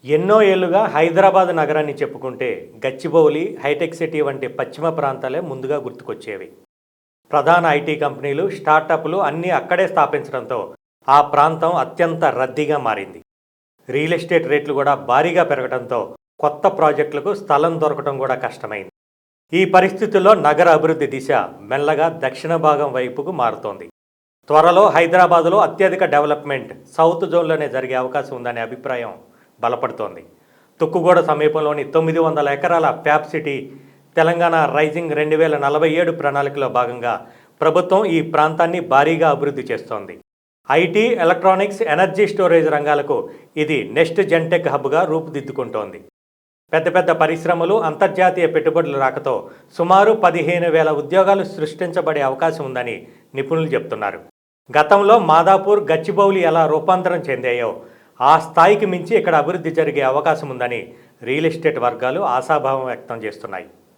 ఎన్నో ఏళ్లుగా హైదరాబాద్ నగరాన్ని చెప్పుకుంటే గచ్చిబౌలి, హైటెక్ సిటీ వంటి పశ్చిమ ప్రాంతాలే ముందుగా గుర్తుకొచ్చేవి. ప్రధాన ఐటీ కంపెనీలు, స్టార్టప్లు అన్నీ అక్కడే స్థాపించడంతో ఆ ప్రాంతం అత్యంత రద్దీగా మారింది. రియల్ ఎస్టేట్ రేట్లు కూడా భారీగా పెరగడంతో కొత్త ప్రాజెక్టులకు స్థలం దొరకడం కూడా కష్టమైంది. ఈ పరిస్థితుల్లో నగర అభివృద్ధి దిశ మెల్లగా దక్షిణ భాగం వైపుకు మారుతోంది. త్వరలో హైదరాబాదులో అత్యధిక డెవలప్మెంట్ సౌత్ జోన్లోనే జరిగే అవకాశం ఉందనే అభిప్రాయం బలపడుతోంది. తుక్కుగూడ సమీపంలోని 900 ఎకరాల ఫ్యాబ్ సిటీ తెలంగాణ రైజింగ్ 2047 ప్రణాళికలో భాగంగా ప్రభుత్వం ఈ ప్రాంతాన్ని భారీగా అభివృద్ధి చేస్తోంది. ఐటీ, ఎలక్ట్రానిక్స్, ఎనర్జీ స్టోరేజ్ రంగాలకు ఇది నెక్స్ట్ జెన్టెక్ హబ్గా రూపుదిద్దుకుంటోంది. పెద్ద పెద్ద పరిశ్రమలు, అంతర్జాతీయ పెట్టుబడుల రాకతో సుమారు 15,000 ఉద్యోగాలు సృష్టించబడే అవకాశం ఉందని నిపుణులు చెబుతున్నారు. గతంలో మాదాపూర్, గచ్చిబౌలి ఎలా రూపాంతరం చెందాయో ఆ స్థాయికి మించి ఇక్కడ అభివృద్ధి జరిగే అవకాశం ఉందని రియల్ ఎస్టేట్ వర్గాలు ఆశాభావం వ్యక్తం చేస్తున్నాయి.